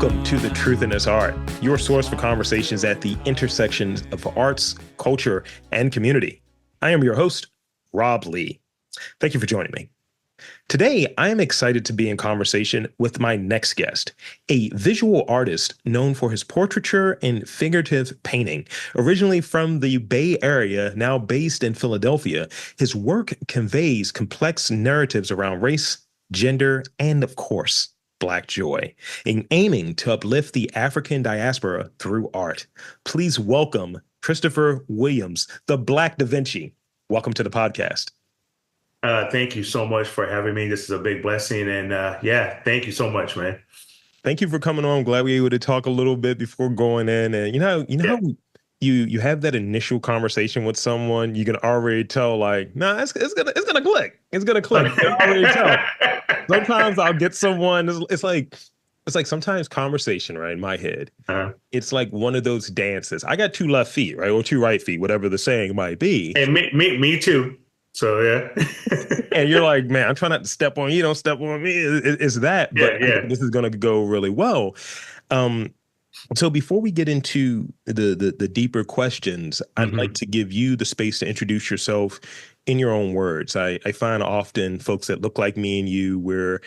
Welcome to The Truth in This Art, your source for conversations at the intersections of arts, culture, and community. I am your host, Rob Lee. Thank you for joining me. Today, I am excited to be in conversation with my next guest, a visual artist known for his portraiture and figurative painting. Originally from the Bay Area, now based in Philadelphia, his work conveys complex narratives around race, gender, and of course, Black joy, in aiming to uplift the African diaspora through art. Please welcome Christopher Williams, the Black Davinci. Welcome to the podcast. Thank you so much for having me. This is a big blessing. And thank you so much, man. Thank you for coming on. I'm glad we were able to talk a little bit before going in. And how you have that initial conversation with someone, you can already tell like, nah, it's gonna click. It's gonna click. You can already tell. Sometimes I'll get someone, it's like sometimes conversation, right? In my head, it's like one of those dances. I got two left feet, right? Or two right feet, whatever the saying might be. And me too. So, yeah. And you're like, man, I'm trying not to step on you. Don't step on me. It's that. But this is going to go really well. So before we get into the deeper questions, I'd like to give you the space to introduce yourself in your own words. I find often folks that look like me and you, where,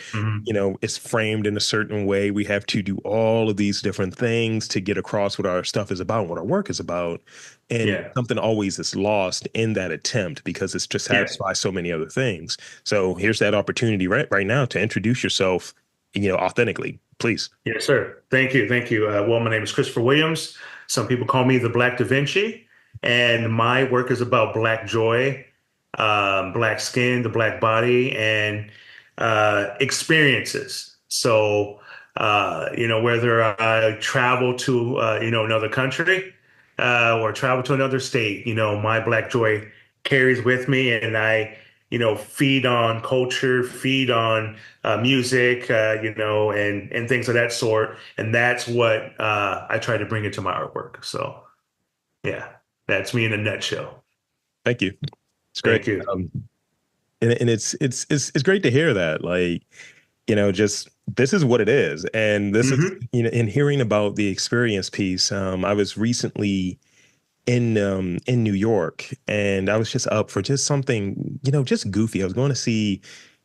it's framed in a certain way. We have to do all of these different things to get across what our stuff is about, what our work is about. And something always is lost in that attempt because it's just satisfies so many other things. So here's that opportunity right now to introduce yourself, authentically, please. Yes, sir. Thank you. Well, my name is Christopher Williams. Some people call me the Black Davinci, and my work is about Black joy, Black skin, the Black body, and experiences. So, whether I travel to, another country or travel to another state, my Black joy carries with me, and I, feed on culture, feed on music, and things of that sort. And that's what I try to bring into my artwork. So, yeah, that's me in a nutshell. Thank you. It's great. Thank you. And it's great to hear that, like, just this is what it is. And this is, in hearing about the experience piece, I was recently in New York, and I was just up for just something, just goofy. I was going to see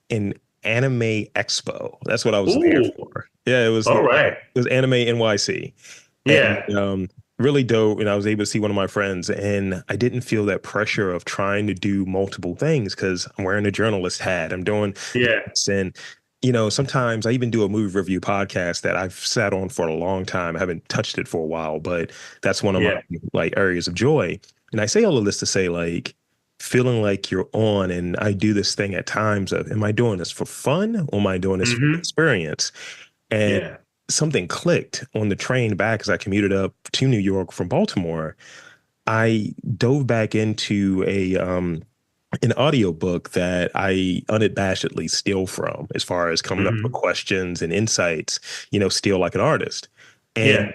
an anime expo. That's what I was there for. Yeah, it was all right. It was Anime NYC. Yeah. And, really dope. And I was able to see one of my friends, and I didn't feel that pressure of trying to do multiple things because I'm wearing a journalist hat. I'm doing this, and sometimes I even do a movie review podcast that I've sat on for a long time. I haven't touched it for a while, but that's one of my like areas of joy. And I say all of this to say, like, feeling like you're on, and I do this thing at times of, am I doing this for fun or am I doing this for experience? And something clicked on the train back as I commuted up to New York from Baltimore. I dove back into an audiobook that I unabashedly steal from as far as coming up with questions and insights, steal like an artist. And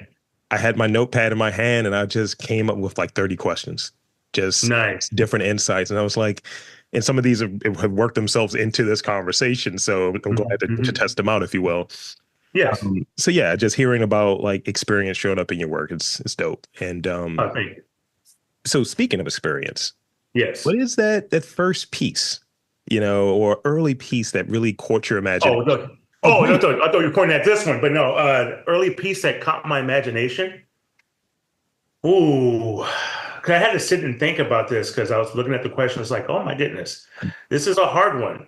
I had my notepad in my hand, and I just came up with like 30 questions, just different insights. And I was like, and some of these have worked themselves into this conversation. So I'm glad to test them out, if you will. Yes. So yeah, just hearing about like experience showing up in your work, it's dope. And thank you. So speaking of experience, yes, what is that first piece, or early piece that really caught your imagination? I thought you were pointing at this one, but no, early piece that caught my imagination. Ooh, because I had to sit and think about this because I was looking at the question. It's like, oh my goodness, this is a hard one.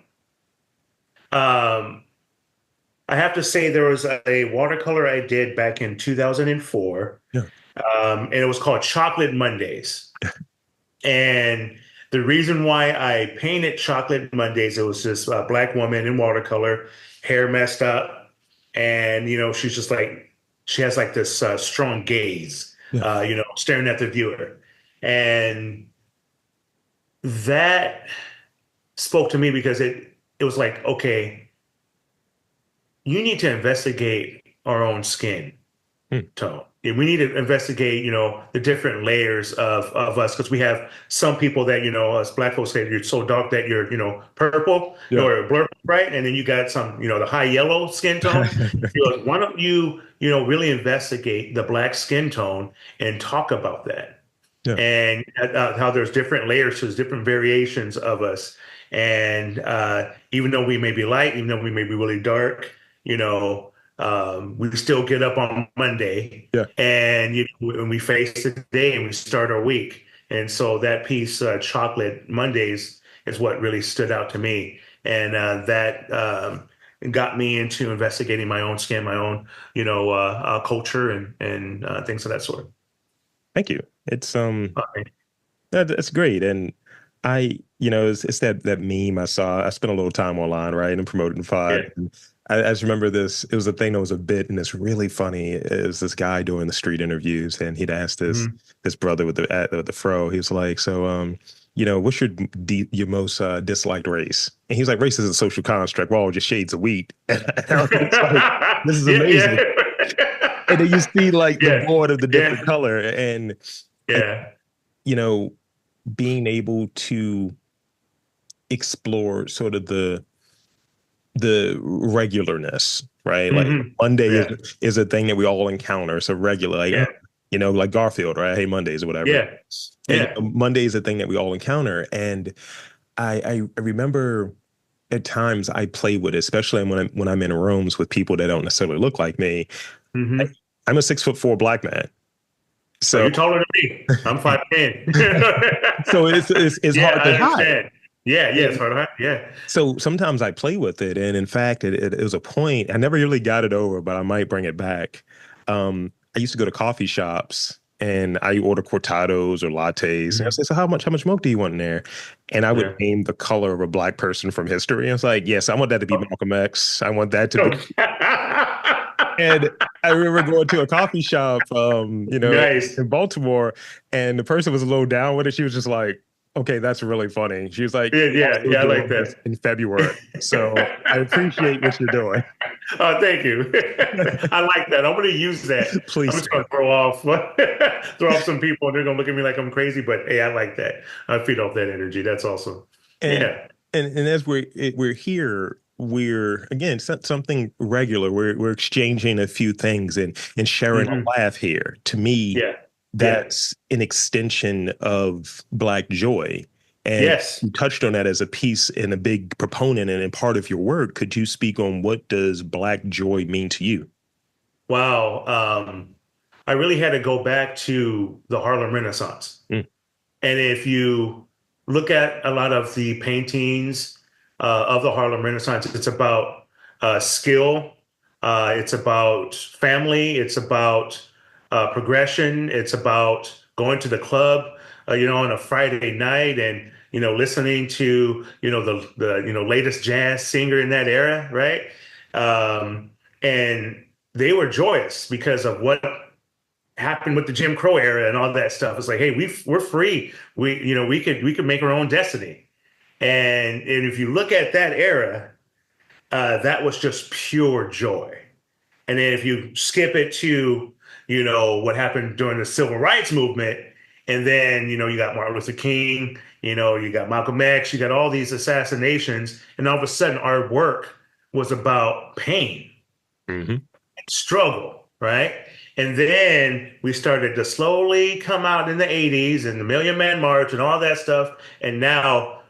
I have to say there was a watercolor I did back in 2004, and it was called Chocolate Mondays. And the reason why I painted Chocolate Mondays, it was this Black woman in watercolor, hair messed up, and she's just like, she has like this strong gaze, staring at the viewer, and that spoke to me because it was like, okay, you need to investigate our own skin. Hmm. tone. And we need to investigate, the different layers of us because we have some people that, us black folks say you're so dark that you're, purple Yeah. or blur, right? And then you got some, the high yellow skin tone. Why don't you, really investigate the black skin tone and talk about that? Yeah. And how there's different layers, there's different variations of us. And even though we may be light, even though we may be really dark, we still get up on Monday Yeah. and when we face the day and we start our week. And so that piece, Chocolate Mondays, is what really stood out to me. And that got me into investigating my own skin, my own, culture and things of that sort. Thank you. It's Okay. that's great. And it's that meme I saw. I spent a little time online, right, and promoting the pod. Yeah. And I just remember this. It was a thing that was a bit, and it's really funny. It was this guy doing the street interviews, and he'd asked Mhm. this brother with the fro. He was like, "So, what's your most disliked race?" And he's like, "Race is a social construct. We're all just shades of wheat." And I was just like, "This is Yeah, amazing." yeah. And then you see like the Yeah, board of the different yeah, color, and I, yeah. you know, being able to explore sort of the regularness, right? Like Hmm. Monday Yeah, is a thing that we all encounter. So regular, like yeah, like Garfield, right? Hey, Mondays or whatever. yeah, And yeah. Monday is a thing that we all encounter. And I remember at times I play with it, especially when I'm in rooms with people that don't necessarily look like me. I, Hmm. I'm a 6'4" black man. Oh, So you're taller than me. I'm 5'10". so it's Yeah, hard I to hide. understand. Yeah, yeah, it's And hard, huh? Yeah. so sometimes I play with it, and in fact, it was a point I never really got it over, but I might bring it back. I used to go to coffee shops and I order cortados or lattes, and I Mhm. say, "So how much milk do you want in there?" And I would Yeah. name the color of a black person from history. And it's like, yes, I want that to be Oh, Malcolm X. I want that to be. okay. And I remember going to a coffee shop, Nice. in Baltimore, and the person was a little down with it. She was just like, "Okay, that's really funny." She was like, Yeah, "We're yeah, also yeah, I doing like this that. in February, so I appreciate what you're doing." Oh, thank you. I like that. I'm going to use that. I'm Please just do. going to throw off some people, and they're going to look at me like I'm crazy. But hey, I like that. I feed off that energy. That's awesome. And Yeah. and as we're here, we're again something regular. We're exchanging a few things and sharing Hmm. a laugh here. To me, Yeah. Yeah. that's an extension of Black joy. And Yes. you touched on that as a piece and a big proponent and part of your work. Could you speak on what does Black joy mean to you? Wow. I really had to go back to the Harlem Renaissance. Mm, And if you look at a lot of the paintings of the Harlem Renaissance, it's about skill, it's about family, it's about progression, it's about going to the club, on a Friday night and listening to the latest jazz singer in that era, right? And they were joyous because of what happened with the Jim Crow era and all that stuff. It's like, hey, we're free. We could make our own destiny. And if you look at that era, that was just pure joy. And then if you skip it to, what happened during the civil rights movement, and then, you got Martin Luther King, you got Malcolm X, you got all these assassinations, and all of a sudden our work was about pain hmm struggle, right? And then we started to slowly come out in the 80s and the Million Man March and all that stuff. And now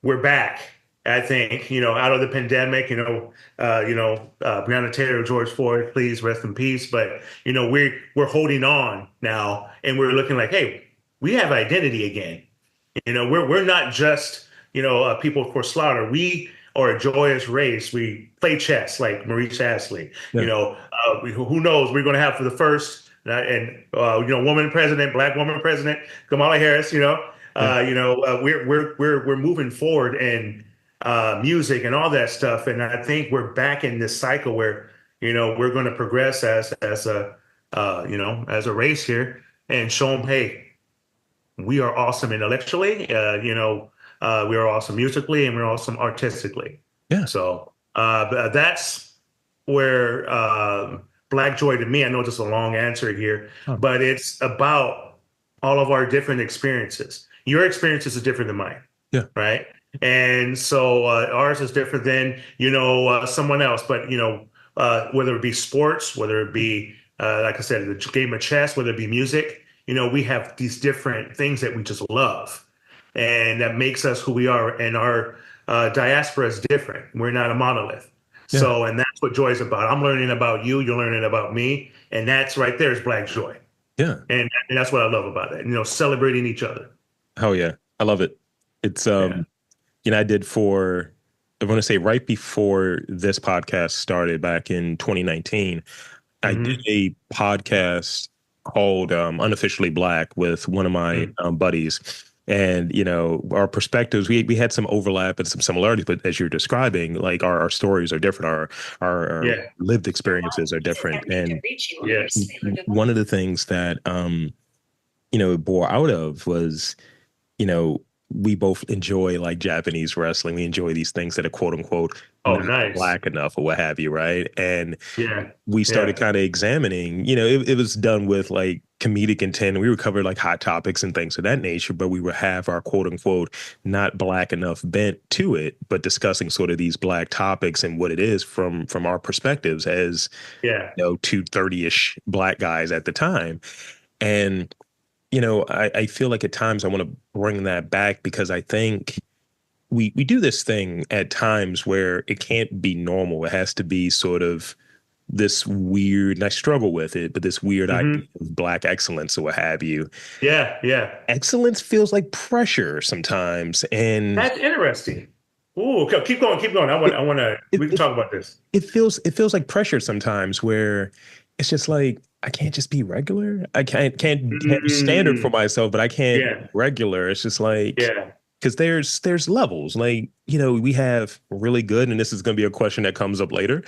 we're back, I think, out of the pandemic, Breonna Taylor, George Floyd, please rest in peace. But, we're holding on now and we're looking like, hey, we have identity again. We're not just people for slaughter. We are a joyous race. We play chess like Maurice Astley. Yeah, Who knows? We're going to have for the first woman president, black woman president, Kamala Harris. yeah, We're moving forward in music and all that stuff. And I think we're back in this cycle where we're going to progress as a race here and show them, hey, we are awesome intellectually, we are awesome musically, and we're awesome artistically. yeah. So that's where Black joy to me, I know it's just a long answer here, Oh, but it's about all of our different experiences. Your experiences is different than mine, yeah, right? And so ours is different than, someone else. But, whether it be sports, whether it be, like I said, the game of chess, whether it be music, we have these different things that we just love. And that makes us who we are. And our diaspora is different. We're not a monolith. yeah, So, and that's what joy is about. I'm learning about you, you're learning about me. And that's right there is Black joy. yeah. And that's what I love about it, celebrating each other. Oh yeah, I love it. It's Yeah. I did I want to say right before this podcast started back in 2019, I did Hmm. a podcast called Unofficially Black with one of my buddies. And, our perspectives, we had some overlap and some similarities, but as you're describing, like our stories are different, our Yeah. lived experiences are different. And Yes. one of the things that, it bore out of was, you know, we both enjoy like Japanese wrestling. We enjoy these things that are quote unquote Oh, not nice. black enough or what have you, right? And Yeah. we started Yeah. kind of examining, it was done with like comedic intent. We would cover like hot topics and things of that nature, but we would have our quote unquote not black enough bent to it, but discussing sort of these black topics and what it is from our perspectives as, Yeah. 230-ish black guys at the time. And I feel like at times I want to bring that back because I think we do this thing at times where it can't be normal. It has to be sort of this weird, and I struggle with it, but this weird idea Hmm. of black excellence or what have you. Yeah. Yeah. Excellence feels like pressure sometimes, and That's interesting. Ooh, okay, keep going, keep going. it it We can it, talk about this. it feels like pressure sometimes where it's just like I can't just be regular. I can't be standard for Mm, myself, but I can't be yeah. regular. It's just like Yeah. because there's levels. Like, we have really good, and this is going to be a question that comes up later.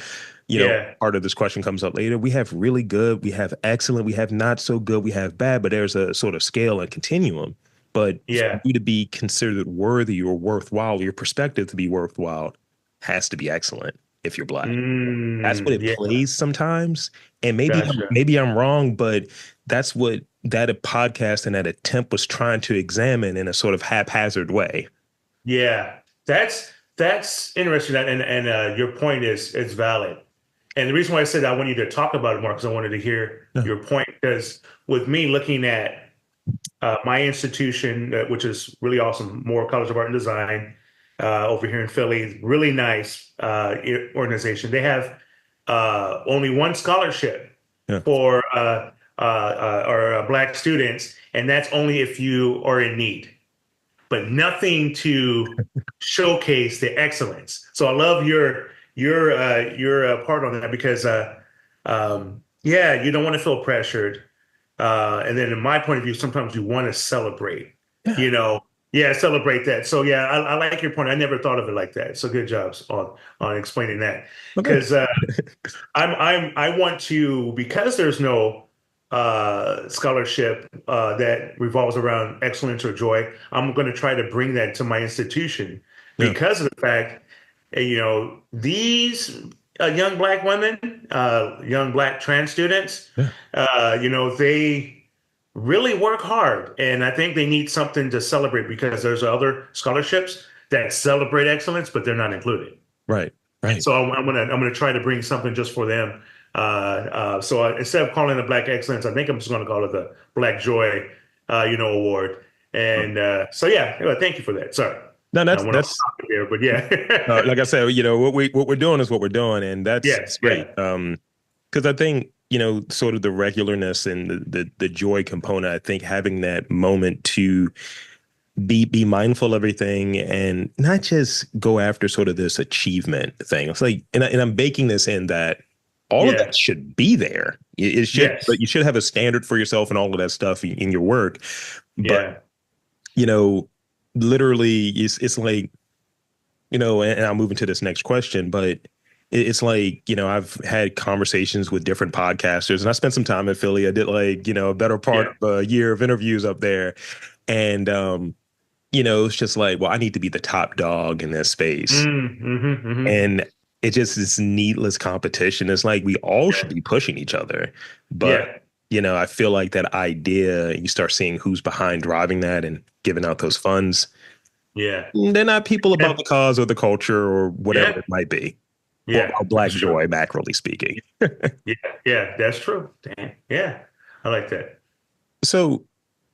Yeah. Part of this question comes up later. We have really good, we have excellent, we have not so good, we have bad, but there's a sort of scale and continuum. But for Yeah. you to be considered worthy or worthwhile, your perspective to be worthwhile has to be excellent if you're black. That's what it Yeah. plays sometimes. And Gotcha. maybe I'm wrong, but that's what that a podcast and that attempt was trying to examine in a sort of haphazard way. Yeah. That's interesting. And your point is valid. And the reason why I said I want you to talk about it more because I wanted to hear Yeah. your point. Because with me looking at my institution, which is really awesome, Moore College of Art and Design, over here in Philly, really nice organization. They have only one scholarship Yeah. for our Black students, and that's only if you are in need, but nothing to showcase the excellence. So I love your part on that because yeah, you don't want to feel pressured. And then in my point of view, sometimes you want to celebrate, Yeah. you know, yeah, celebrate that. So yeah, I like your point. I never thought of it like that. So good jobs on explaining that. Okay. Because I want to, because there's no scholarship that revolves around excellence or joy. I'm going to try to bring that to my institution Yeah. because of the fact, these young Black women, young Black trans students, Yeah. they really work hard, and I think they need something to celebrate because there's other scholarships that celebrate excellence, but they're not included. Right. Right. So I'm gonna try to bring something just for them. Instead of calling it Black Excellence, I think I'm just gonna call it the Black Joy, Award. And so yeah, well, thank you for that. Sorry, No, I that's went off that's topic there, but yeah, like I said, what we're doing is what we're doing, and that's yeah, it's great. yeah, Because I think sort of the regularness and the joy component. I think having that moment to be mindful of everything and not just go after sort of this achievement thing. It's like, and I'm baking this in that all of yeah, that should be there. It should, yes, but you should have a standard for yourself and all of that stuff in your work. But yeah, you know, literally, it's like and I'll move into this next question, but it's like, I've had conversations with different podcasters and I spent some time in Philly. I did like, a better part yeah, of a year of interviews up there. And, it's just like, well, I need to be the top dog in this space. mm-hmm, mm-hmm. And It just this needless competition. It's like we all should Yeah. be pushing each other. But, Yeah. I feel like that idea, you start seeing who's behind driving that and giving out those funds. Yeah. They're not people about Yeah. the cause or the culture or whatever Yeah. it might be. Or Yeah. about Black That's true. joy, macroly speaking. Yeah. Yeah. That's true. Dang. Yeah. I like that. So,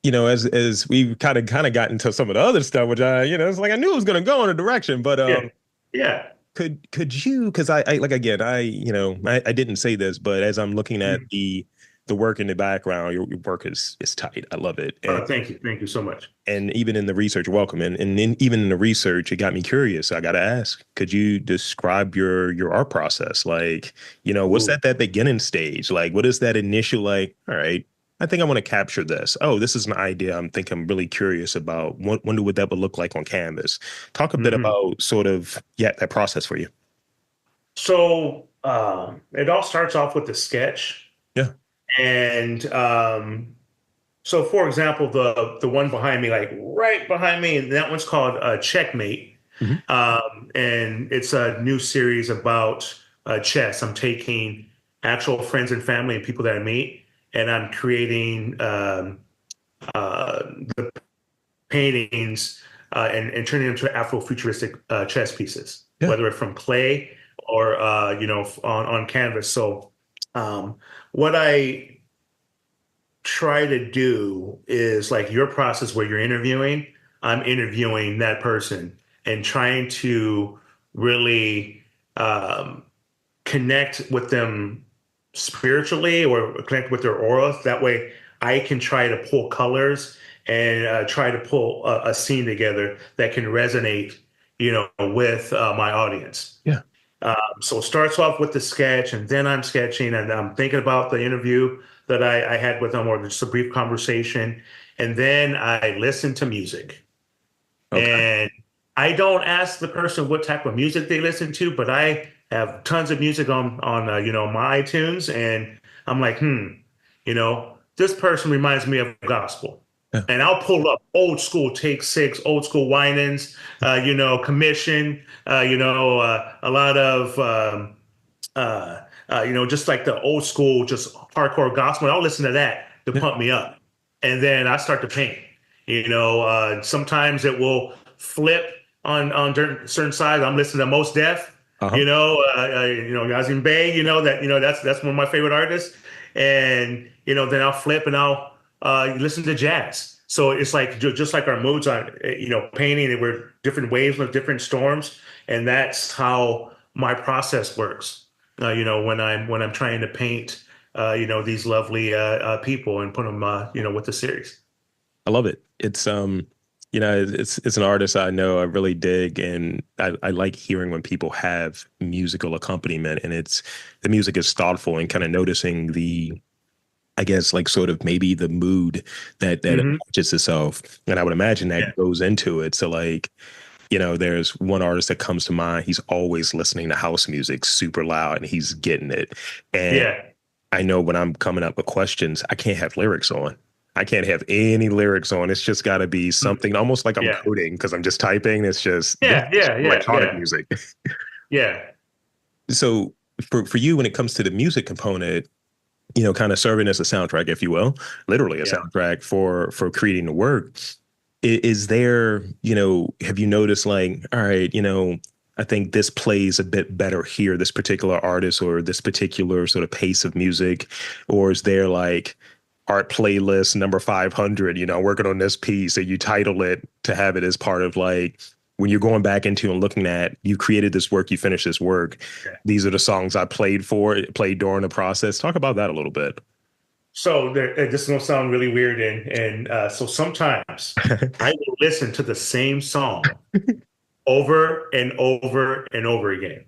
as we kind of got into some of the other stuff, which it's like I knew it was gonna go in a direction, but Yeah. Yeah. could you, because I like, again, I didn't say this, but as I'm looking at Mhm. the work in the background, your work is tight. I love it. And Oh, thank you. Thank you so much. even in the research, welcome. And then even in the research, it got me curious. I gotta ask, could you describe your art process? Like, what's Ooh. that beginning stage? Like, what is that initial, like, all right, I think I want to capture this. Oh, this is an idea I'm really curious about. Wonder what that would look like on canvas. Talk a bit Mhm. about sort of, yeah, that process for you. So it all starts off with the sketch. Yeah. And so, for example, the one behind me, like right behind me, and that one's called Checkmate. Hmm. And it's a new series about chess. I'm taking actual friends and family and people that I meet, and I'm creating the paintings and turning them into Afrofuturistic chess pieces, Yeah. whether it's from clay or on canvas. So what I try to do is like your process where you're interviewing, I'm interviewing that person and trying to really um, connect with them spiritually or connect with their aura. That way I can try to pull colors and try to pull a scene together that can resonate, with my audience. Yeah. So it starts off with the sketch, and then I'm sketching, and I'm thinking about the interview that I had with them, or just a brief conversation, and then I listen to music. Okay. And I don't ask the person what type of music they listen to, but I have tons of music on my iTunes, and I'm like, this person reminds me of gospel. Yeah. And I'll pull up old school Take Six, old school Winans, Commission, a lot of just like the old school, just hardcore gospel. And I'll listen to that to Yeah. pump me up, and then I start to paint. Sometimes it will flip on certain sides. I'm listening to Most Def, Uh-huh. Yazin Bey. That's one of my favorite artists. And then I'll flip and I'll listen to jazz. So it's like just like our moods on painting, and we're different waves with different storms, and that's how my process works. When I'm trying to paint, these lovely people and put them, with the series. I love it. It's an artist I know I really dig, and I like hearing when people have musical accompaniment, and the music is thoughtful and kind of noticing I guess, like, sort of maybe the mood that Hmm. attaches itself. And I would imagine Yeah, that goes into it. So, like, there's one artist that comes to mind. He's always listening to house music super loud and he's getting it. And yeah, I know when I'm coming up with questions, I can't have lyrics on. I can't have any lyrics on. It's just got to be mm, something almost like I'm yeah, coding because I'm just typing. It's just, this yeah, is yeah, yeah, electronic yeah, music. yeah. So for you, when it comes to the music component, kind of serving as a soundtrack, if you will, literally a Yeah. soundtrack for creating the work. Is there, have you noticed, like, all right, I think this plays a bit better here, this particular artist or this particular sort of pace of music? Or is there like art playlist number 500, working on this piece, and you title it to have it as part of, like, when you're going back into and looking at, you created this work, you finished this work. Yeah. These are the songs I played during the process. Talk about that a little bit. So this is gonna sound really weird, and so sometimes I will listen to the same song over and over and over again,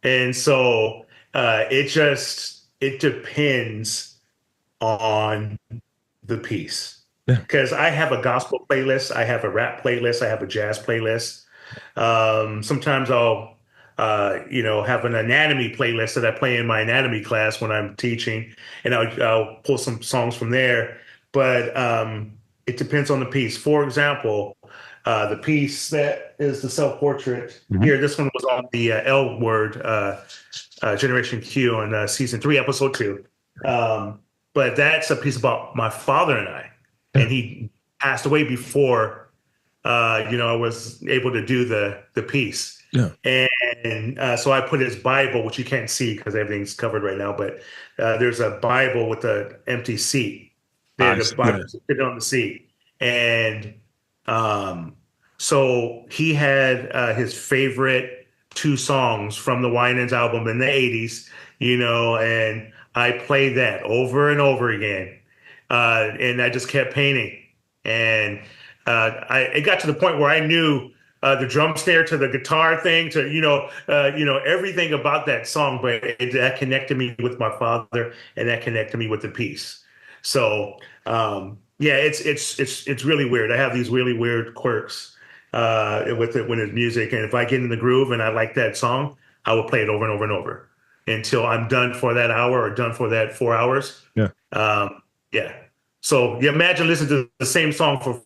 and so it depends on the piece. Yeah. Because I have a gospel playlist, I have a rap playlist, I have a jazz playlist. Sometimes I'll, have an anatomy playlist that I play in my anatomy class when I'm teaching, and I'll pull some songs from there. But it depends on the piece. For example, The piece that is the self-portrait Mhm. here. This one was on the L Word Generation Q on season 3, episode 2. Um, but that's a piece about my father and I, Yeah. and he passed away before I was able to do the piece. Yeah. And so I put his Bible, which you can't see because everything's covered right now, but there's a Bible with an empty seat. There, the Yeah. Bible's sitting on the seat. And um, so he had his favorite two songs from the Winans album in the 80s, and I played that over and over again. And I just kept painting. And it got to the point where I knew the drum snare to the guitar thing to everything about that song, but that connected me with my father, and that connected me with the piece. So yeah, it's really weird. I have these really weird quirks with it when it's music, and if I get in the groove and I like that song, I will play it over and over and over until I'm done for that hour or done for that 4 hours. Yeah. Yeah. So you imagine listening to the same song for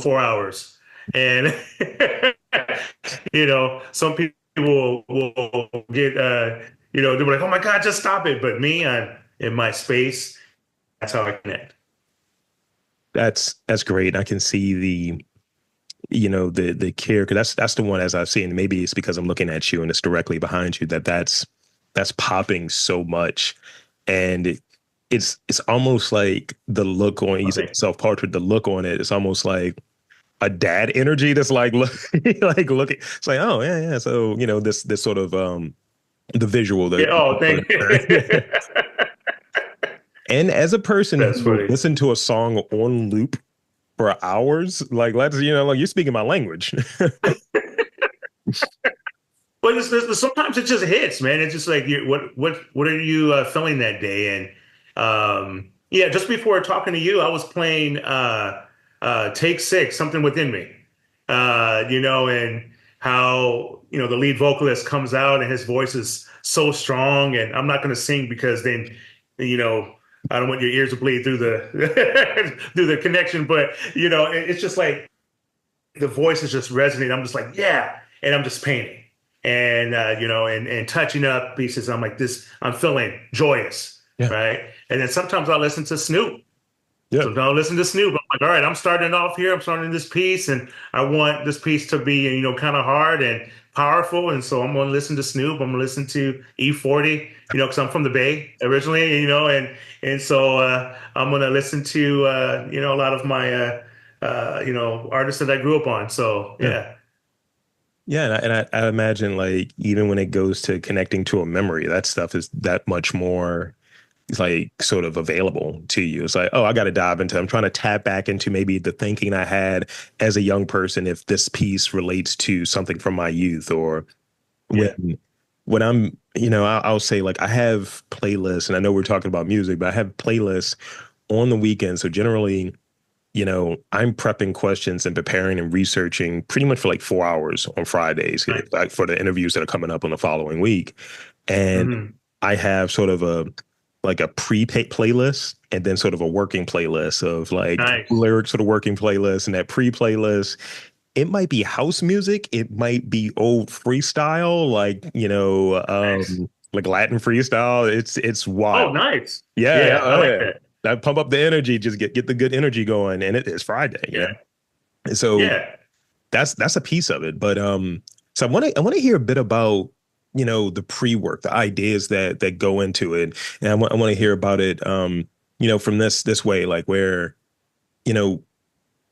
4 hours, and some people will get they'll be like, "Oh my God, just stop it!" But me, I'm in my space. That's how I connect. That's great. I can see the care, because that's the one, as I've seen. Maybe it's because I'm looking at you and it's directly behind you, that's popping so much. And it's almost like the look on, you said Okay. self-portrait, the look on it, it's almost like a dad energy that's like look like looking. It's like, oh yeah, yeah. So, this sort of the visual Yeah. that Oh, thank you. and as a person who That's will funny. listen to a song on loop for hours, like, let's, like, you're speaking my language. But sometimes it just hits, man. It's just like, what are you feeling that day? And yeah, just before talking to you, I was playing Take Six, Something Within Me. And how the lead vocalist comes out and his voice is so strong. And I'm not going to sing because then you know I don't want your ears to bleed through the through the connection. But it's just like the voice is just resonating. I'm just like, yeah, and I'm just painting and and touching up pieces. I'm like this. I'm feeling joyous, Yeah. right? And then sometimes I listen to Snoop. Yeah. So don't listen to Snoop. I'm like, all right, I'm starting off here. I'm starting this piece, and I want this piece to be, kind of hard and powerful. And so I'm going to listen to Snoop. I'm going to listen to E40, because I'm from the Bay originally, and so I'm going to listen to, a lot of my, artists that I grew up on. So Yeah. yeah, Yeah, and I imagine, like, even when it goes to connecting to a memory, that stuff is that much more, it's like sort of available to you. It's like, oh, I got to dive into, I'm trying to tap back into maybe the thinking I had as a young person, if this piece relates to something from my youth. Or yeah, when I'm, I'll say, like, I have playlists, and I know we're talking about music, but I have playlists on the weekend. So generally, I'm prepping questions and preparing and researching pretty much for like 4 hours on Fridays, right. like for the interviews that are coming up on the following week. And Hmm. I have sort of a pre-pay playlist, and then sort of a working playlist of like Nice, lyrics for the working playlist. And that pre-playlist, it might be house music, it might be old freestyle, like, nice. like Latin freestyle. It's Oh, wild. nice. Yeah, Yeah, I yeah, like yeah. that. That pump up the energy, just get the good energy going, and it is Friday, Yeah, And so yeah, that's a piece of it. But so I want to hear a bit about the pre-work, the ideas that go into it, and I want to hear about it. From this way, like, where you know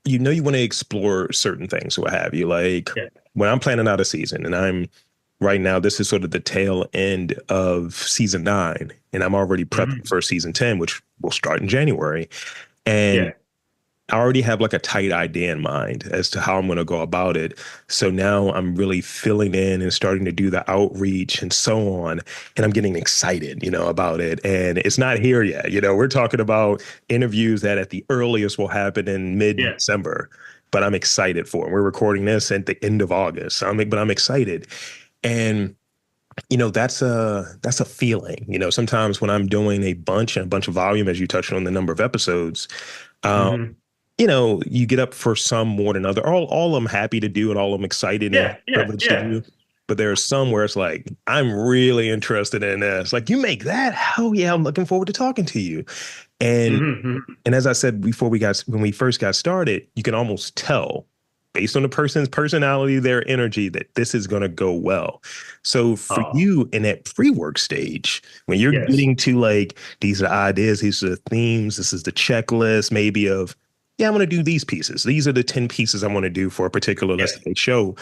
you want to explore certain things, what have you. Like, yeah. when I'm planning out a season, and I'm right now, this is sort of the tail end of season 9, and I'm already prepping Hmm. for season 10, which will start in January. And Yeah, I already have like a tight idea in mind as to how I'm going to go about it. So now I'm really filling in and starting to do the outreach and so on. And I'm getting excited, about it. And it's not here yet. We're talking about interviews that at the earliest will happen in yeah. mid-December, but I'm excited for it. We're recording this at the end of August. But I'm excited. And that's a feeling. Sometimes when I'm doing a bunch of volume, as you touched on the number of episodes, um, Hmm. you get up for some more than other. All I'm happy to do and all I'm excited and Yeah, yeah, privileged to yeah. do. But there are some where it's like, I'm really interested in this. Like, you make that? Hell yeah, I'm looking forward to talking to you. And Hmm. and as I said before when we first got started, you can almost tell based on the person's personality, their energy, that this is going to go well. So for Oh, you in that pre-work stage, when you're yes. getting to like, these are the ideas, these are the themes, this is the checklist, maybe of, yeah, I'm going to do these pieces. These are the 10 pieces I want to do for a particular, let's Yeah. say, show.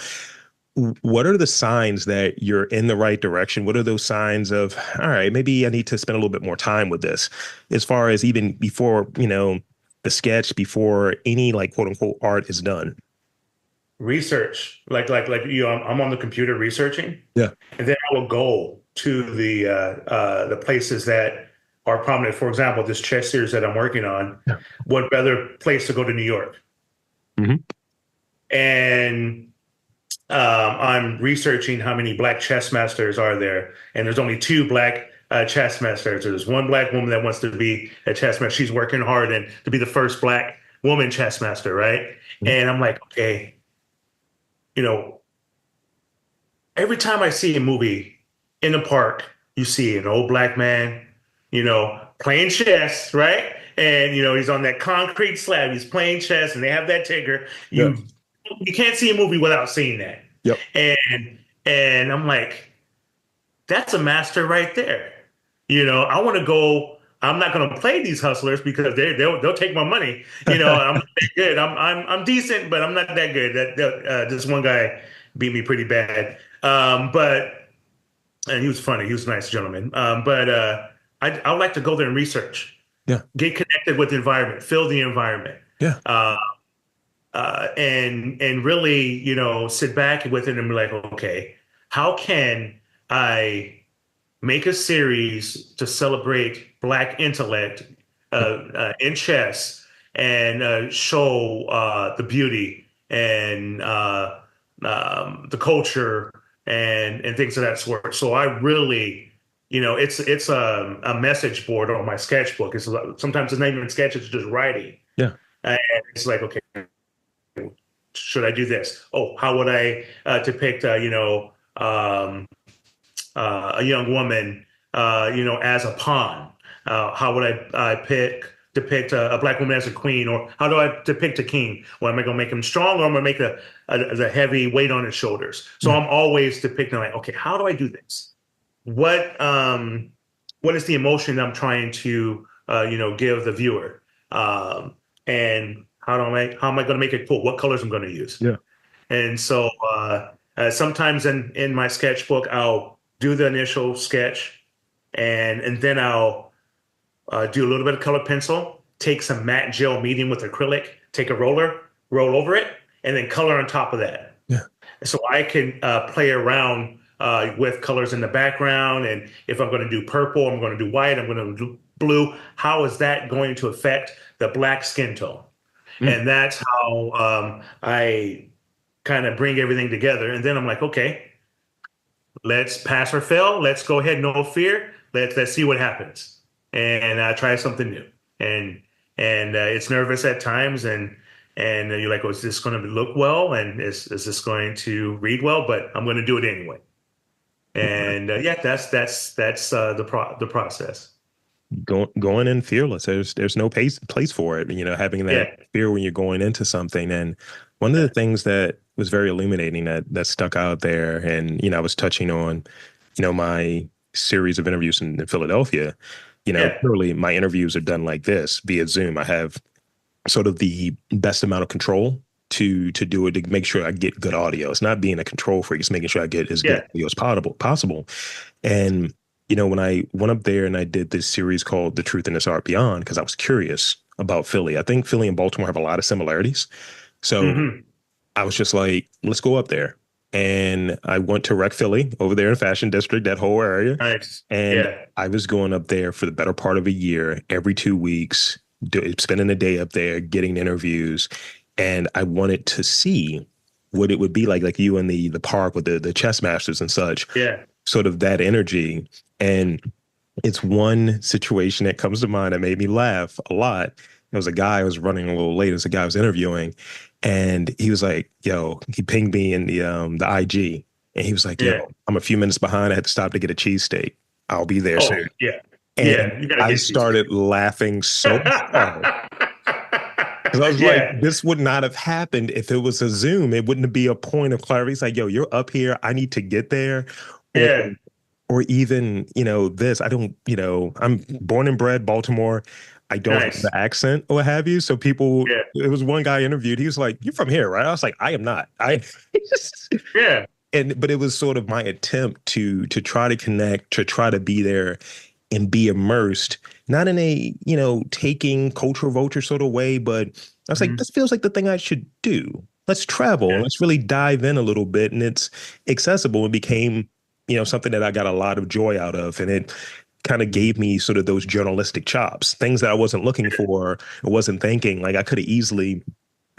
What are the signs that you're in the right direction? What are those signs of, all right, maybe I need to spend a little bit more time with this, as far as even before, the sketch, before any like quote unquote art is done? Research, I'm on the computer researching, Yeah. and then I will go to the places that are prominent. For example, this chess series that I'm working on. Yeah. What better place to go to New York? Hmm. And I'm researching how many black chess masters are there, and there's only two black chess masters. There's one black woman that wants to be a chess master. She's working hard and to be the first black woman chess master, right? And I'm like, okay, you know, every time I see a movie in the park, you see an old black man, playing chess, right? And he's on that concrete slab. He's playing chess, and they have that ticker. Yeah. You can't see a movie without seeing that. Yep. And I'm like, that's a master right there. I want to go. I'm not going to play these hustlers because they'll take my money. I'm not that good. I'm decent, but I'm not that good. This one guy beat me pretty bad. But and he was funny. He was a nice gentleman. But I would like to go there and research, Yeah. get connected with the environment, feel the environment, Yeah. and really, sit back with it and be like, okay, how can I make a series to celebrate Black intellect in chess and show the beauty and the culture and things of that sort. So I really, it's a message board on my sketchbook. Sometimes it's not even sketches, it's just writing. Yeah. And it's like, okay, should I do this? Oh, how would I depict, a young woman, as a pawn? How would I depict a black woman as a queen, or how do I depict a king? Well, am I going to make him strong, or am I going to make the heavy weight on his shoulders? So Yeah. I'm always depicting like, okay, how do I do this? What is the emotion I'm trying to give the viewer? And how am I going to make it cool? What colors I'm going to use? Yeah. And so sometimes in my sketchbook, I'll do the initial sketch, and then I'll do a little bit of color pencil, take some matte gel medium with acrylic, take a roller, roll over it, and then color on top of that. Yeah. So I can play around with colors in the background, and if I'm going to do purple, I'm going to do white, I'm going to do blue. How is that going to affect the black skin tone? Mm. And that's how I kind of bring everything together. And then I'm like, okay, let's pass or fail. Let's go ahead, no fear. Let's see what happens, and try something new. And it's nervous at times, and you're like, oh, is this going to look well? And is this going to read well? But I'm going to do it anyway. And yeah, that's the process. Going in fearless. There's no place for it. Having that Yeah, fear when you're going into something. And one of the things that was very illuminating that stuck out there, and I was touching on, my series of interviews in Philadelphia. yeah, Literally my interviews are done like this via Zoom. I have sort of the best amount of control to do it, to make sure I get good audio. It's not being a control freak, it's making sure I get as good yeah, audio as possible. And when I went up there and I did this series called The Truth in This Art Beyond, because I was curious about Philly. I think Philly and Baltimore have a lot of similarities. So hmm, I was just like, let's go up there. And I went to Rec Philly over there in Fashion District, that whole area. nice, And yeah, I was going up there for the better part of a year, every 2 weeks, spending a day up there, getting interviews. And I wanted to see what it would be like you in the park with the chess masters and such, yeah, sort of that energy. And it's one situation that comes to mind that made me laugh a lot. There was a guy I was running a little late. It was a guy I was interviewing, and he was like, "Yo," he pinged me in the IG, and he was like, "Yo, Yeah. I'm a few minutes behind. I had to stop to get a cheesesteak. I'll be there Oh, soon." yeah. And Yeah. You gotta I get cheesesteak. started laughing so hard because I was like, Yeah. "This would not have happened if it was a Zoom. It wouldn't be a point of clarity." He's like, "Yo, you're up here. I need to get there." Or Yeah. or even, this, I don't, I'm born and bred Baltimore. I don't have the Nice. accent or what have you. So people, Yeah. there was one guy interviewed, he was like, "You're from here, right?" I was like, "I am not." Yeah. But it was sort of my attempt to try to connect, to try to be there and be immersed, not in a, taking cultural vulture sort of way, but I was like, Mhm. this feels like the thing I should do. Let's travel and Yeah. let's really dive in a little bit. And it's accessible and became, something that I got a lot of joy out of. And it kind of gave me sort of those journalistic chops, things that I wasn't looking for or wasn't thinking. Like I could have easily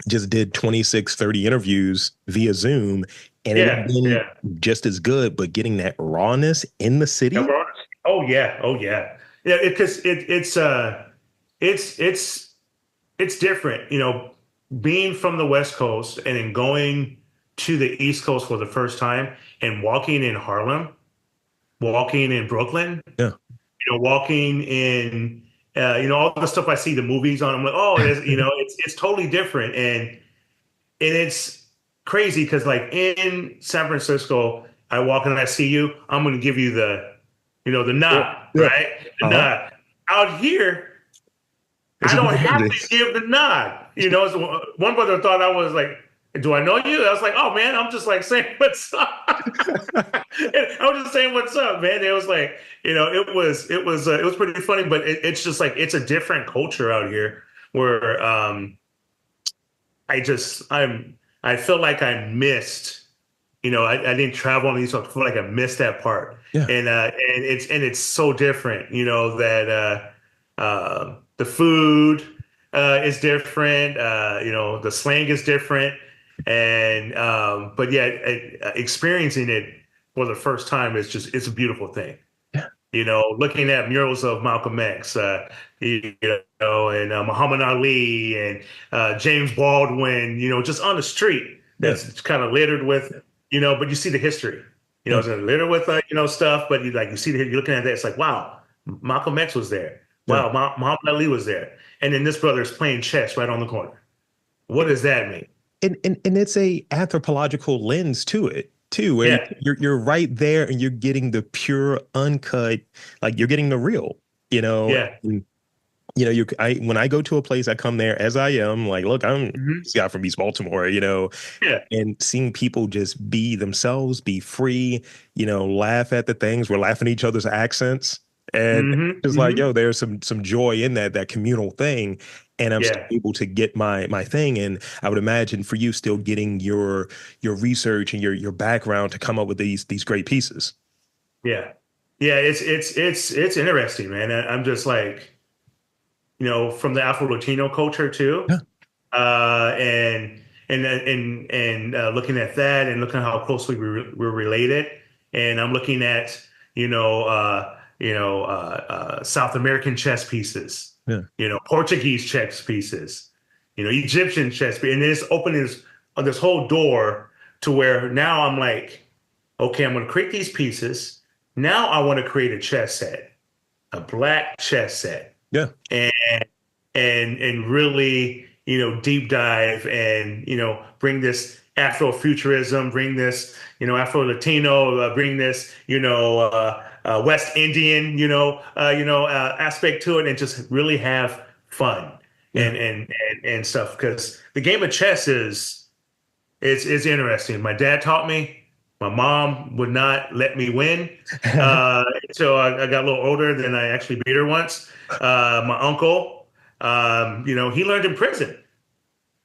just did 26, 30 interviews via Zoom and it would have Yeah. been Yeah. just as good. But getting that rawness in the Yeah, city, we're honest. Oh yeah. Oh yeah. Yeah. Because it's it's different. Being from the West Coast and then going to the East Coast for the first time and walking in Harlem, walking in Brooklyn, yeah. walking in, all the stuff I see the movies on. I'm like, oh, it's totally different, and it's crazy because like in San Francisco, I walk and I see you, I'm going to give you the Yeah. nod, Yeah. right? The Uh-huh. nod. Out here, It's I a don't different have energy. to give the nod. So one brother thought I was like, "Do I know you?" I was like, "Oh man, I'm just like saying what's up." I'm just saying what's up, man. It was like, it was pretty funny, but it's just like it's a different culture out here where I feel like I missed. I didn't travel on these, so I feel like I missed that part. Yeah. And it's so different, that the food is different, the slang is different, and but yeah, experiencing it for the first time is just it's a beautiful thing. Yeah. Looking at murals of Malcolm X, and Muhammad Ali and James Baldwin, just on the street Yeah. that's kind of littered with, but you see the history, Yeah. it's littered with, stuff, but you see you're looking at that, it's like, wow, Malcolm X was there. Yeah. Wow, Muhammad Ali was there. And then this brother is playing chess right on the corner. What does that mean? And it's a anthropological lens to it too, where Yeah, you're right there and you're getting the pure, uncut, like you're getting the real, you know. yeah, And, when I go to a place, I come there as I am. Like, look, I'm hmm, this guy from East Baltimore, yeah, and seeing people just be themselves, be free, laugh at the things. We're laughing at each other's accents. And hmm, it's like, hmm, yo, there's some joy in that communal thing. And I'm still yeah, able to get my thing. And I would imagine for you still getting your research and your background to come up with these great pieces. yeah, yeah. It's interesting, man. I'm just like, from the Afro Latino culture too, Yeah. and looking at that and looking at how closely we're related, and I'm looking at South American chess pieces, Yeah. Portuguese chess pieces, Egyptian chess pieces, and it's opening this whole door to where now I'm like, okay, I'm going to create these pieces. Now I want to create a chess set, a black chess set, Yeah. and and really, deep dive and, bring this Afrofuturism, bring this, Afro Latino, bring this, West Indian, aspect to it, and just really have fun Yeah. and stuff. Because the game of chess is interesting. My dad taught me. My mom would not let me win. So I got a little older, then I actually beat her once. My uncle, he learned in prison,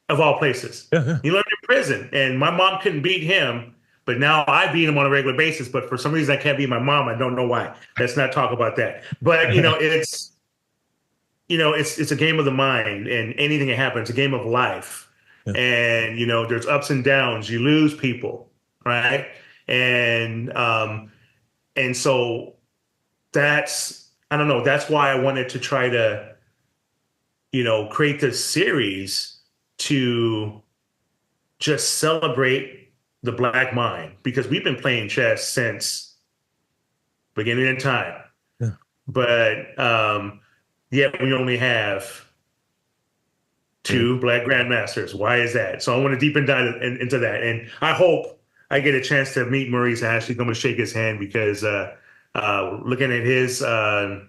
of all places. Yeah. Yeah. He learned in prison, and my mom couldn't beat him. But now I beat him on a regular basis. But for some reason, I can't beat my mom. I don't know why. Let's not talk about that. But it's a game of the mind, and anything that happens, a game of life. Yeah. And there's ups and downs. You lose people, right? And so I don't know. That's why I wanted to try to create this series to just celebrate the black mind because we've been playing chess since beginning of time. Yeah. But yet we only have Mm. two black grandmasters. Why is that? So I want to deep dive into that, and I hope I get a chance to meet Maurice and actually come and shake his hand because looking at his and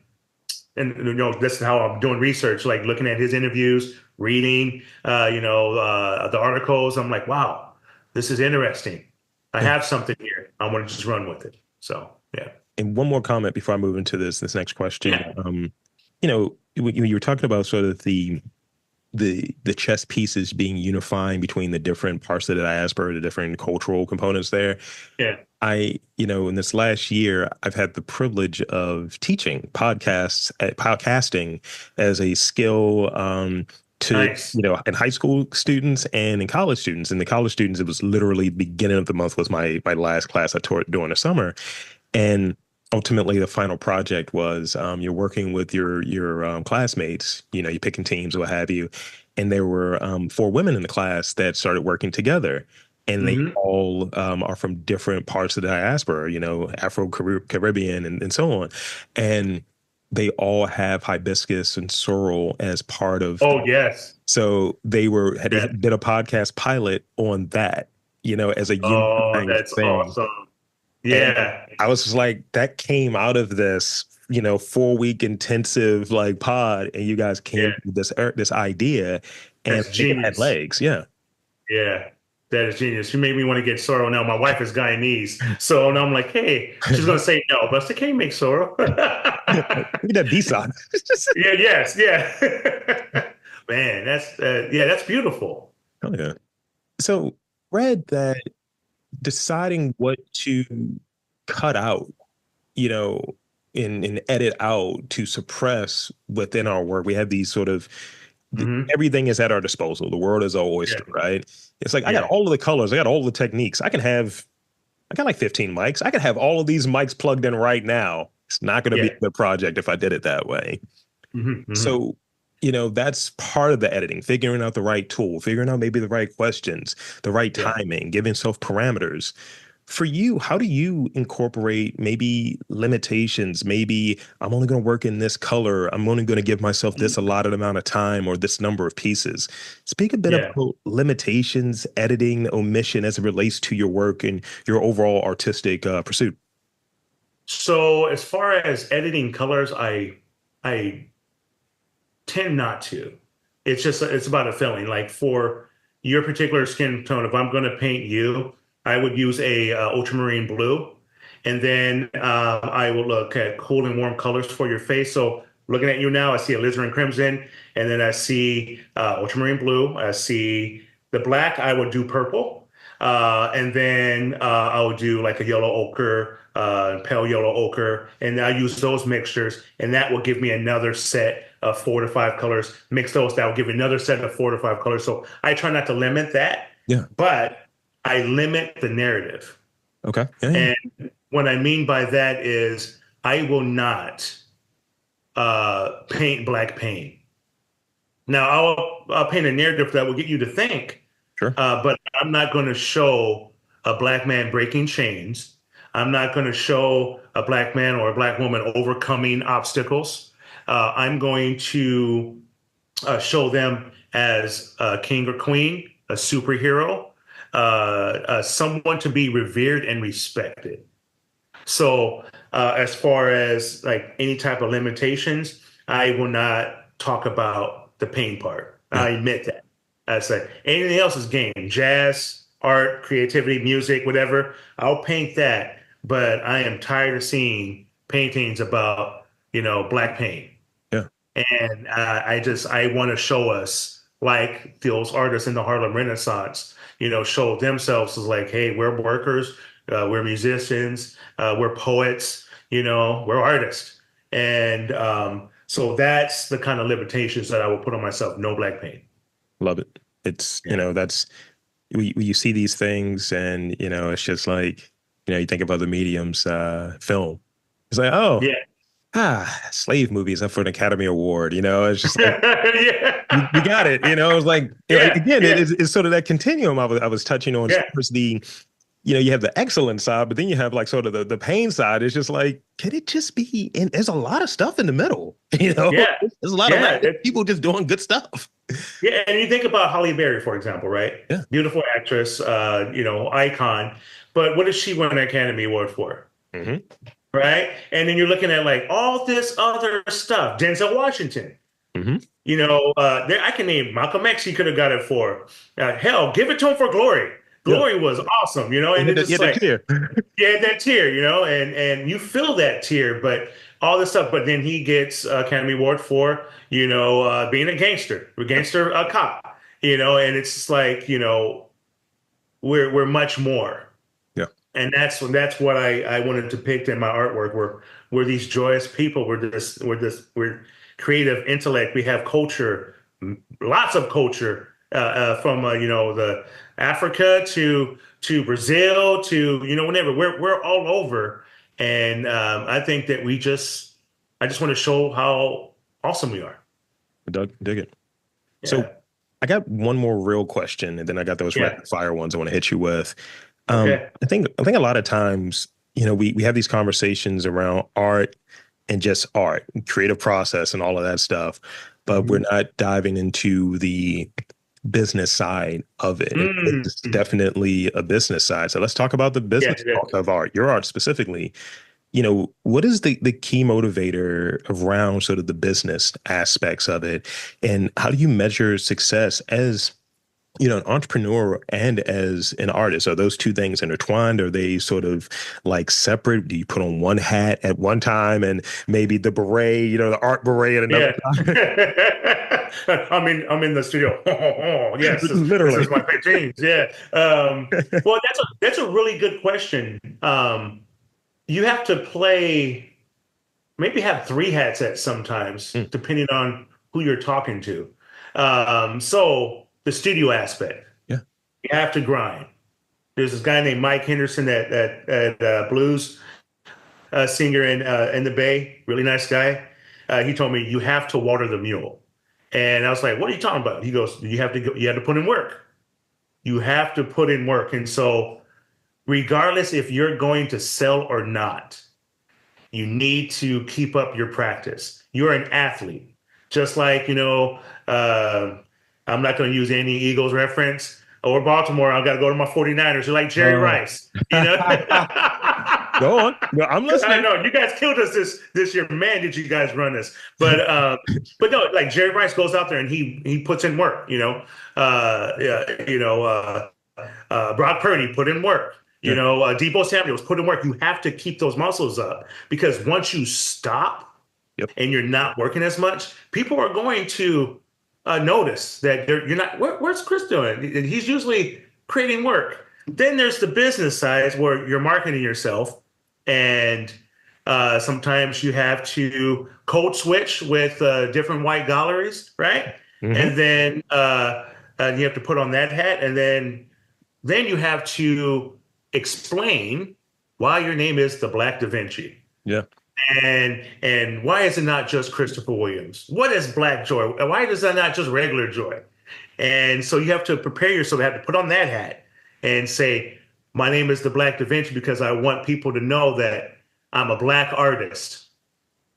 this is how I'm doing research, like looking at his interviews, reading the articles. I'm like, wow, this is interesting. I Yeah. have something here. I want to just run with it. So yeah, And one more comment before I move into this next question. yeah, When you were talking about sort of the chess pieces being unifying between the different parts of the diaspora, the different cultural components there. yeah, In this last year, I've had the privilege of teaching podcasting as a skill to, nice. in high school students and in college students. And the college students, it was literally beginning of the month was my last class I taught during the summer. And ultimately, the final project was you're working with your classmates. You're picking teams, what have you. And there were four women in the class that started working together, and they Hmm. all are from different parts of the diaspora. Afro Caribbean and so on, and they all have hibiscus and sorrel as part of. Oh yes, So they yeah. did a podcast pilot on that. As a Oh, unifying that's thing, awesome. and Yeah, I was just like, that came out of this, 4-week intensive like pod, and you guys came yeah. with this idea, and That's I think it had genius. legs. Yeah. Yeah, that is genius. You made me want to get sorrel now. My wife is Guyanese, so now I'm like, hey, she's gonna say no, but I said, can you make sorrel? Look at that B-side. Yeah, yes, yeah. Man, that's beautiful. Oh yeah. So read that deciding what to cut out, you know, and edit out to suppress within our work. We have these sort of Hmm. everything is at our disposal. The world is our Yeah, oyster, right? It's like I got yeah, all of the colors, I got all the techniques. I got like 15 mics. I could have all of these mics plugged in right now. It's not going to be yeah. a good project if I did it that way. Hmm. Hmm. So, that's part of the editing, figuring out the right tool, figuring out maybe the right questions, the right Yeah. timing, giving self parameters. For you, how do you incorporate maybe limitations? Maybe I'm only going to work in this color. I'm only going to give myself this allotted amount of time or this number of pieces. Speak a bit Yeah. about limitations, editing, omission as it relates to your work and your overall artistic pursuit. So as far as editing colors, I tend not to. It's about a feeling. Like for your particular skin tone, if I'm going to paint you, I would use a ultramarine blue, and then I will look at cool and warm colors for your face. So looking at you now, I see alizarin crimson, and then I see ultramarine blue. I see the black. I would do purple, and then I would do like a yellow ochre, pale yellow ochre, and I use those mixtures, and that will give me another set of 4 to 5 colors. Mix those, that will give me another set of 4 to 5 colors. So I try not to limit that, Yeah. but I limit the narrative. Okay. Yeah. Yeah. And what I mean by that is I will not paint black pain. Now I'll paint a narrative that will get you to think, Sure. but I'm not going to show a black man breaking chains. I'm not going to show a black man or a black woman overcoming obstacles. I'm going to show them as a king or queen, a superhero, someone to be revered and respected. So, as far as like any type of limitations, I will not talk about the pain part. Yeah. I admit that. I said anything else is game, jazz, art, creativity, music, whatever. I'll paint that, but I am tired of seeing paintings about black pain. Yeah. And I want to show us like those artists in the Harlem Renaissance, show themselves as like, hey, we're workers, we're musicians, we're poets, we're artists. And so that's the kind of limitations that I will put on myself. No black paint. Love it. It's, Yeah. that's you see these things and, it's just like, you think of other mediums, film. It's like, oh, Yeah. Slave movies up for an Academy Award. It's just like Yeah. you got it. It's like Yeah. again, Yeah. it's sort of that continuum I was touching on. Yeah. First, you have the excellent side, but then you have like sort of the pain side. It's just like, can it just be? And there's a lot of stuff in the middle. Yeah. There's a lot of Yeah. people just doing good stuff. Yeah. And you think about Holly Berry, for example, right? Yeah. Beautiful actress, icon. But what does she win an Academy Award for? Hmm. Right. And then you're looking at like all this other stuff. Denzel Washington. Hmm. I can name Malcolm X. He could have got it for. Hell, give it to him for Glory. Yeah. Glory was awesome, and it's Yeah, just the like, tear. yeah, that tear, and you feel that tear, but all this stuff. But then he gets Academy Award for being a gangster cop, and it's just like we're much more, Yeah. and that's what I wanted to depict in my artwork. We're these joyous people. We're creative intellect. We have culture, lots of culture, from the Africa to Brazil to whenever we're all over, and I think that I just want to show how awesome we are. Doug, dig it. So Yeah. I got one more real question, and then I got those Yeah. rapid fire ones I want to hit you with. Okay. I think a lot of times, we have these conversations around art and just art, creative process, and all of that stuff, but we're Mhm. not diving into the business side of it. And Mm. it's definitely a business side. So let's talk about the Yeah. business Yeah. part of art, your art specifically. What is the key motivator around sort of the business aspects of it? And how do you measure success as, an entrepreneur and as an artist? Are those two things intertwined? Are they sort of like separate? Do you put on one hat at one time and maybe the beret, the art beret at another Yeah. time? I'm in the studio. Yes, this Literally. is my paintings. Yeah. Well, that's a really good question. You have to play, maybe have three hats at sometimes, Mm, depending on who you're talking to. So the studio aspect, yeah. you have to grind. There's this guy named Mike Henderson at blues singer in the Bay, really nice guy. He told me you have to water the mule, and I was like, "What are you talking about?" He goes, "You have to go, you have to put in work. You have to put in work." And so, regardless if you're going to sell or not, you need to keep up your practice. You're an athlete, just like I'm not going to use any Eagles reference or Baltimore. I've got to go to my 49ers. You're like Jerry Oh. Rice, you know. Go on. No, I'm I listening. know you guys killed us this year. Man, did you guys run us? But no, like Jerry Rice goes out there and he puts in work. Yeah, Brock Purdy put in work. Yeah. Debo Samuels put in work. You have to keep those muscles up because once you stop Yep. and you're not working as much, people are going to notice that you're not. Where's Chris doing? And he's usually creating work. Then there's the business side where you're marketing yourself, and sometimes you have to code switch with different white galleries, right? Hmm. And then you have to put on that hat, and then you have to explain why your name is the Black Davinci. Yeah. And why is it not just Christopher Williams? What is Black Joy? Why is that not just regular joy? And so you have to prepare yourself, you have to put on that hat and say, my name is the Black Davinci because I want people to know that I'm a Black artist.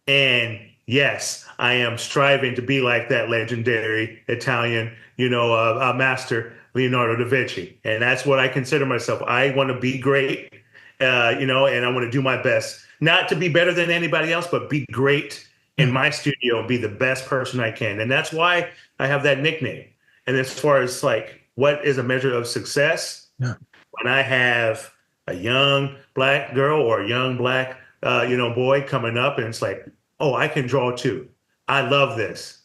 And yes, I am striving to be like that legendary Italian, master Leonardo da Vinci. And that's what I consider myself. I want to be great, and I want to do my best, not to be better than anybody else, but be great in Yeah. my studio and be the best person I can. And that's why I have that nickname. And as far as like what is a measure of success, Yeah. when I have a young Black girl or a young Black, boy coming up, and it's like, oh, I can draw too. I love this.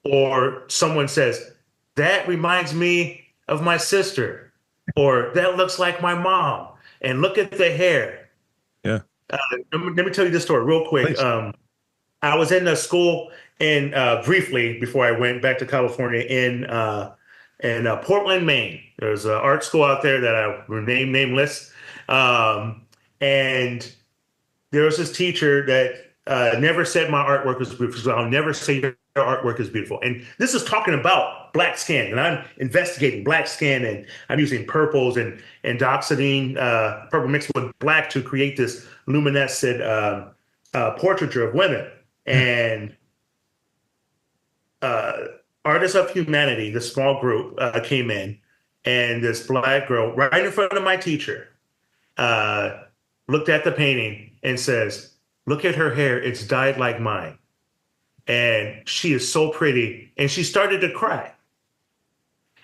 Or someone says, that reminds me of my sister, or that looks like my mom, and look at the hair. Yeah. Let me tell you this story real quick. Please. I was in a school in briefly before I went back to California in Portland, Maine. There's an art school out there that I nameless, and there was this teacher that never said my artwork was beautiful. So I'll never say your artwork is beautiful. And this is talking about black skin, and I'm investigating black skin, and I'm using purples and dioxazine, purple mixed with black to create this luminescent portraiture of women. And Artists of Humanity, the small group, came in, and this black girl, right in front of my teacher, looked at the painting and says, "Look at her hair; it's dyed like mine, and she is so pretty." And she started to cry,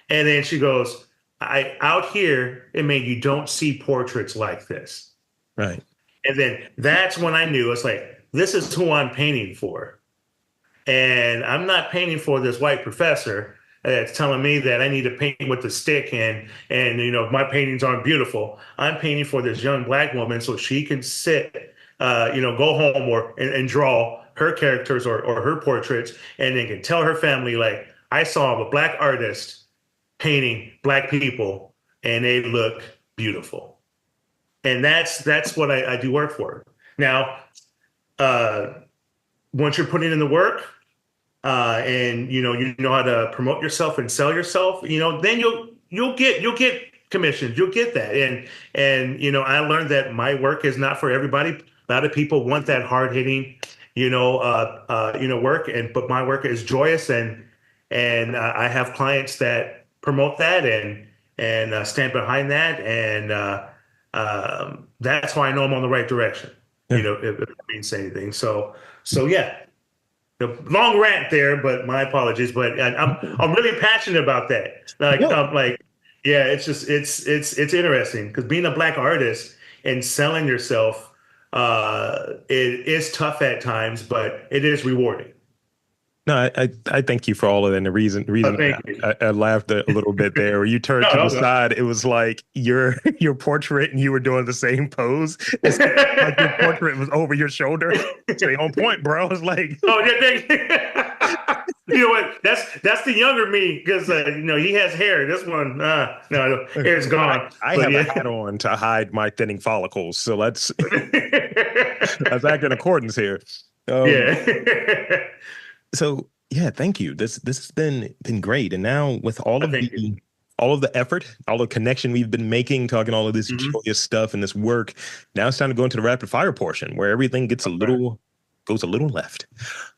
and then she goes, "I out here, I mean, you don't see portraits like this." Right. And then that's when I knew it's like, this is who I'm painting for. And I'm not painting for this white professor that's telling me that I need to paint with the stick and my paintings aren't beautiful. I'm painting for this young black woman so she can sit, go home and draw her characters or her portraits, and then can tell her family, like, I saw a black artist painting black people and they look beautiful. And that's what I do work for. Now, once you're putting in the work, and you know how to promote yourself and sell yourself, then you'll get commissions, you'll get that. And I learned that my work is not for everybody. A lot of people want that hard hitting, work, but my work is joyous, and I have clients that promote that and stand behind that, and that's why I know I'm on the right direction. Yeah. If it means anything. So yeah. The long rant there, but my apologies. But I'm really passionate about that. Yeah, it's just it's interesting because being a black artist and selling yourself, it is tough at times, but it is rewarding. No, I thank you for all of that. And the reason Thank you. I laughed a little bit there. Where you turned to the side, it was like your portrait, and you were doing the same pose. It's like your portrait was over your shoulder. Stay on point, bro. It's like, oh yeah, thank you. You know what? That's the younger me because he has hair. This one, no, hair's gone. I have a hat on to hide my thinning follicles, so let's act in accordance here. Yeah. So yeah, thank you. This has been great. And now with all of the effort, all the connection we've been making, talking all of this joyous stuff and this work, now it's time to go into the rapid fire portion where everything gets goes a little left.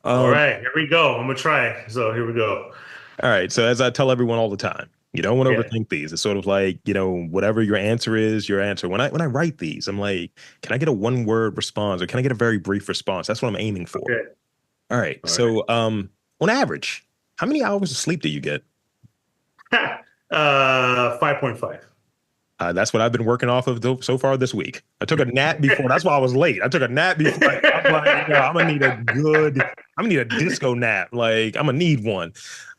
All right, here we go. I'm gonna try. So here we go. All right. So as I tell everyone all the time, you don't want to overthink these. It's sort of like, whatever your answer is, your answer. When I write these, I'm like, can I get a one-word response or can I get a very brief response? That's what I'm aiming for. Okay. All right. So, on average, how many hours of sleep do you get? 5.5. That's what I've been working off of so far this week. I took a nap before. That's why I was late. I took a nap before. I'm like, I'm gonna need a disco nap. Like, I'm gonna need one.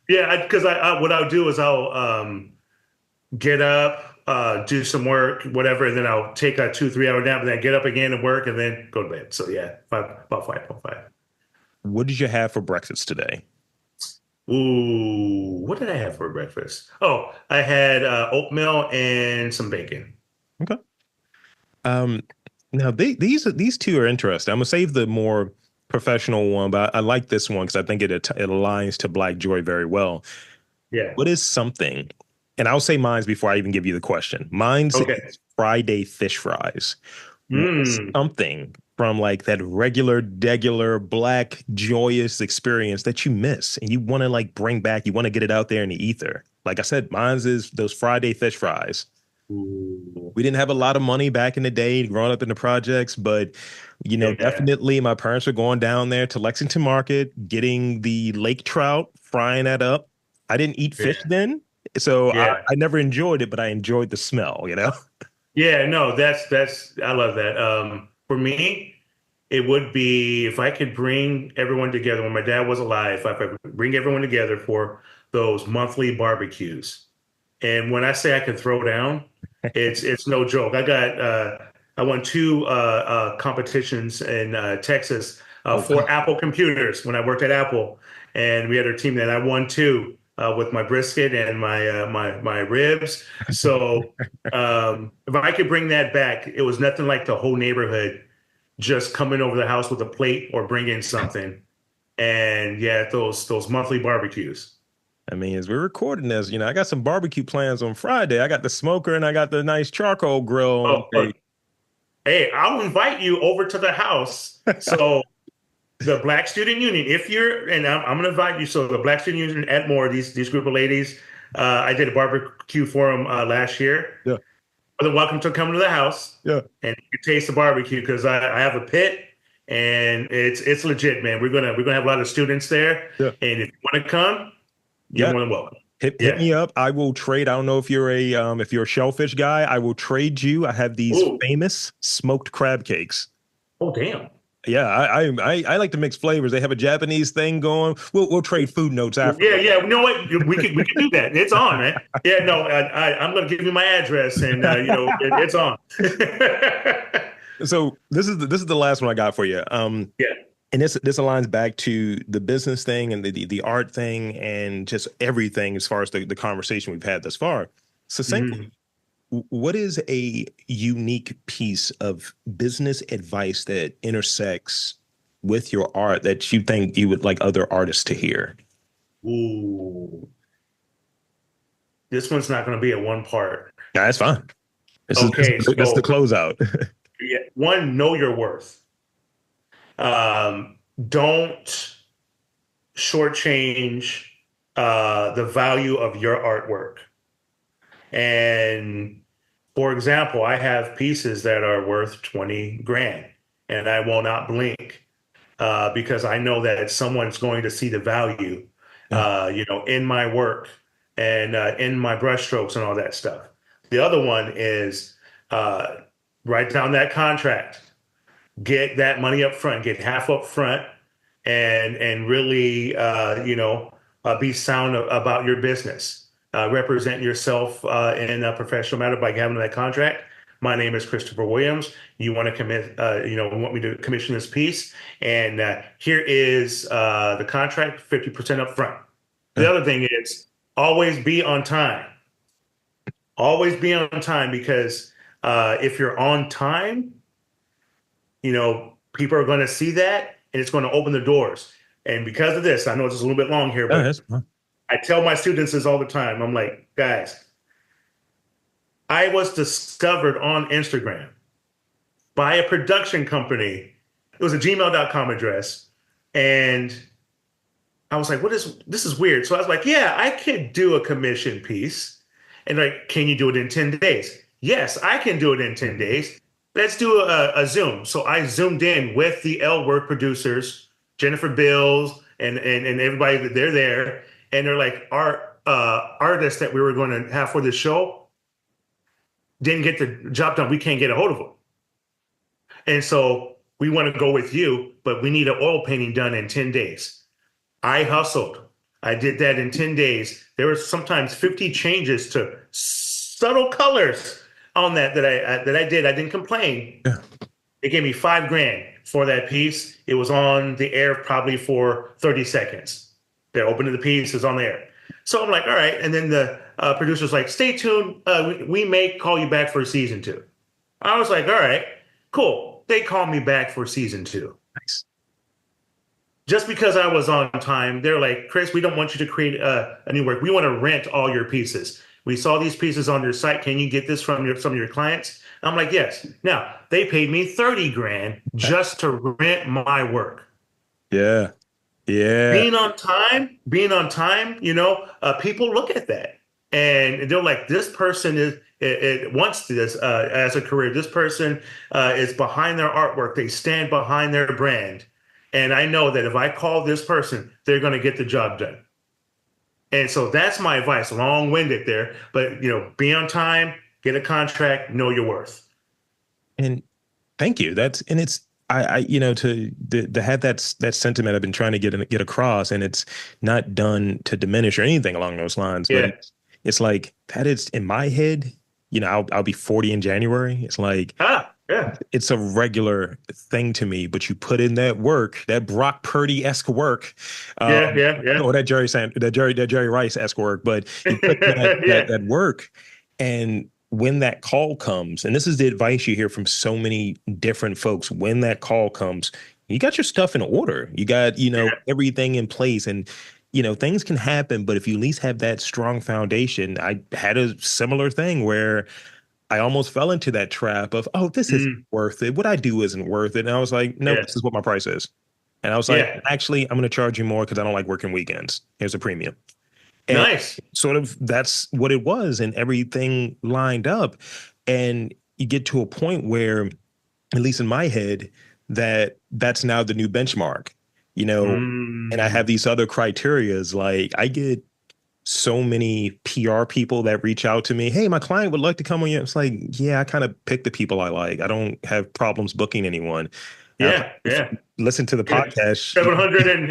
Yeah, because what I'll do is I'll get up, do some work, whatever, and then I'll take a 2-3 hour nap, and then get up again and work, and then go to bed. So yeah, about 5.5. What did you have for breakfast today? Ooh, what did I have for breakfast? Oh, I had oatmeal and some bacon. Okay. Now these two are interesting. I'm gonna save the more professional one, but I like this one because I think it aligns to Black Joy very well. Yeah. What is something? And I'll say mine's before I even give you the question. Mine's is Friday fish fries. Something from like that degular black joyous experience that you miss and you want to like bring back, you want to get it out there in the ether. Like I said, mine's is those Friday fish fries. Ooh. We didn't have a lot of money back in the day growing up in the projects, but definitely my parents were going down there to Lexington Market, getting the lake trout, frying that up. I didn't eat fish then, so I never enjoyed it, but I enjoyed the smell, Yeah, no, I love that. For me, it would be if I could bring everyone together when my dad was alive, if I could bring everyone together for those monthly barbecues. And when I say I can throw down, it's no joke. I won 2 competitions in Texas for Apple computers when I worked at Apple, and we had our team that I won 2 with my brisket and my ribs. So if I could bring that back, it was nothing like the whole neighborhood just coming over the house with a plate or bringing something. And yeah, those monthly barbecues. I mean, as we're recording this, I got some barbecue plans on Friday. I got the smoker and I got the nice charcoal grill on Oh, the hey, I'll invite you over to the house. So the Black Student Union, if you're, and I'm going to invite you. So the Black Student Union at Moore, these group of ladies, I did a barbecue for them last year. Yeah. They're welcome to come to the house Yeah. and you taste the barbecue because I have a pit and it's legit, man. We're gonna have a lot of students there, Yeah. and if you want to come, you're Yeah. more than welcome. Hit Yeah. me up. I will trade. I don't know if you're a shellfish guy. I will trade you. I have these Ooh. famous smoked crab cakes. Oh, damn. Yeah, I like to mix flavors. They have a Japanese thing going. We'll trade food notes after. Yeah, yeah. You know what? We could do that. It's on, man. Yeah, no, I'm gonna give you my address, and it's on. So this is the last one I got for you. Yeah. And this aligns back to the business thing and the art thing and just everything as far as the conversation we've had thus far. Succinctly, what is a unique piece of business advice that intersects with your art that you think you would like other artists to hear? Ooh, this one's not going to be a one part. Yeah, that's fine. Okay, That's the so closeout. yeah, one, know your worth. Don't shortchange the value of your artwork. And for example, I have pieces that are worth 20 grand and I will not blink because I know that someone's going to see the value, in my work and in my brushstrokes and all that stuff. The other one is write down that contract, get that money up front, get half up front, and really, be sound about your business. Represent yourself in a professional matter by having that contract. My name is Christopher Williams. You want to want me to commission this piece, and here is the contract, 50% up front. The other thing is always be on time. Always be on time because if you're on time, people are going to see that and it's going to open the doors. And because of this, I know it's a little bit long here, but I tell my students this all the time. I'm like, guys, I was discovered on Instagram by a production company. It was a gmail.com address. And I was like, this is weird. So I was like, yeah, I could do a commission piece. And like, can you do it in 10 days? Yes, I can do it in 10 days. Let's do a Zoom. So I Zoomed in with the L Word producers, Jennifer Bills, and everybody that they're there. And they're like, our artists that we were going to have for this show didn't get the job done. We can't get a hold of them. And so we want to go with you, but we need an oil painting done in 10 days. I hustled. I did that in 10 days. There were sometimes 50 changes to subtle colors on that I did. I didn't complain. Yeah. They gave me $5 grand for that piece. It was on the air probably for 30 seconds. They're opening the piece, is on the air. So I'm like, all right. And then the producer's like, stay tuned. We may call you back for season 2. I was like, all right, cool. They called me back for season 2. Nice. Just because I was on time, they're like, Chris, we don't want you to create a new work. We want to rent all your pieces. We saw these pieces on your site. Can you get this from some of your clients? I'm like, yes. Now, they paid me 30 grand just to rent my work. Yeah. Yeah. Being on time, people look at that and they're like, this person wants this as a career. This person is behind their artwork. They stand behind their brand. And I know that if I call this person, they're going to get the job done. And so that's my advice, long-winded there, but be on time, get a contract, know your worth. And thank you. It's to have that sentiment I've been trying to get across, and it's not done to diminish or anything along those lines. Yeah. But it's like that is in my head. I'll be 40 in January. It's like yeah, it's a regular thing to me. But you put in that work, that Brock Purdy-esque work, yeah, or that Jerry Rice-esque work. But you put that work, and when that call comes, and this is the advice you hear from so many different folks, when that call comes, you got your stuff in order. You got, everything in place, and, things can happen, but if you at least have that strong foundation. I had a similar thing where I almost fell into that trap of, oh, this isn't worth it. What I do isn't worth it. And I was like, no, this is what my price is. And I was like, actually, I'm going to charge you more because I don't like working weekends. Here's a premium. And nice. sort of that's what it was, and everything lined up. And you get to a point where, at least in my head, that's now the new benchmark, and I have these other criterias. Like, I get so many PR people that reach out to me. Hey, my client would like to come on you. It's like, yeah, I kind of pick the people I like. I don't have problems booking anyone. Yeah. Listen to the podcast. 700 and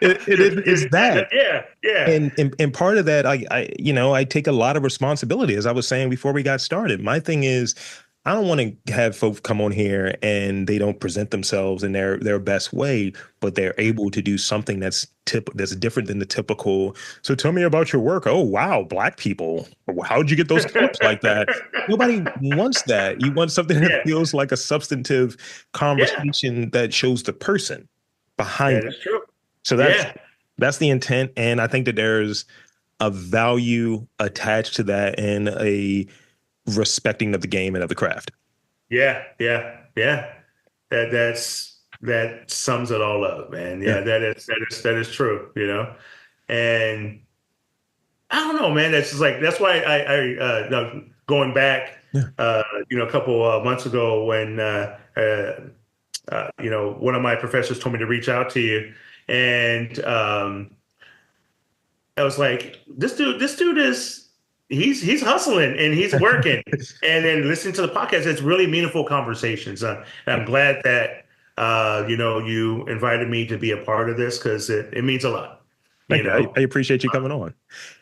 it is that. Yeah. And part of that, I take a lot of responsibility, as I was saying before we got started. My thing is, I don't want to have folks come on here and they don't present themselves in their best way, but they're able to do something that's different than the typical. So tell me about your work. Oh, wow, Black people. How'd you get those clips like that? Nobody wants that. You want something that feels like a substantive conversation that shows the person behind it. That's true. So that's the intent. And I think that there's a value attached to that, and a respecting of the game and of the craft. Yeah. That sums it all up, man. Yeah. That is true, and I don't know, man. That's why I going back, a couple of months ago when, one of my professors told me to reach out to you, and I was like, this dude is, he's hustling and he's working. And then listening to the podcast, it's really meaningful conversations. And I'm glad that, you invited me to be a part of this, because it means a lot. Thank you. I appreciate you coming on.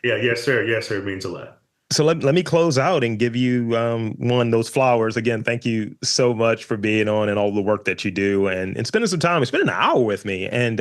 Yeah. Yes, sir. Yes, sir. It means a lot. So let me close out and give you those flowers. Again, thank you so much for being on and all the work that you do, and spending some time. Spending an hour with me. And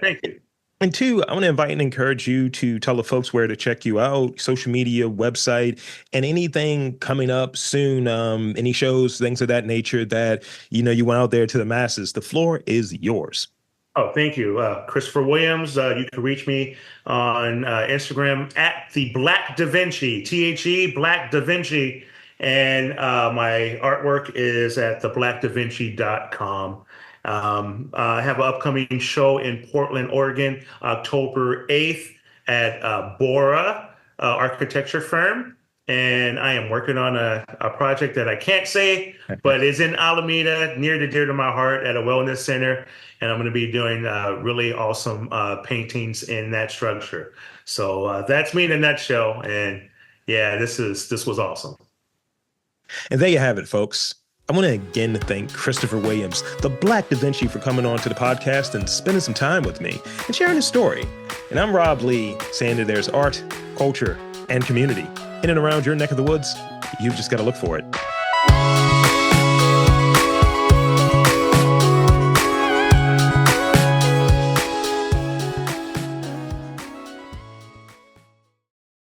thank you. And two, I want to invite and encourage you to tell the folks where to check you out, social media, website, and anything coming up soon, any shows, things of that nature that, you went out there to the masses. The floor is yours. Oh, thank you. Christopher Williams. You can reach me on Instagram at the Black Davinci, THE Black Davinci. And my artwork is at theblackdavinci.com. I have an upcoming show in Portland, Oregon, October 8th at Bora architecture firm. And I am working on a project that I can't say, but it's in Alameda, near and dear to my heart, at a wellness center. And I'm going to be doing really awesome paintings in that structure. So that's me in a nutshell. And yeah, this was awesome. And there you have it, folks. I want to again thank Christopher Williams, the Black Davinci, for coming on to the podcast and spending some time with me and sharing his story. And I'm Rob Lee, saying that there's art, culture, and community in and around your neck of the woods. You've just got to look for it.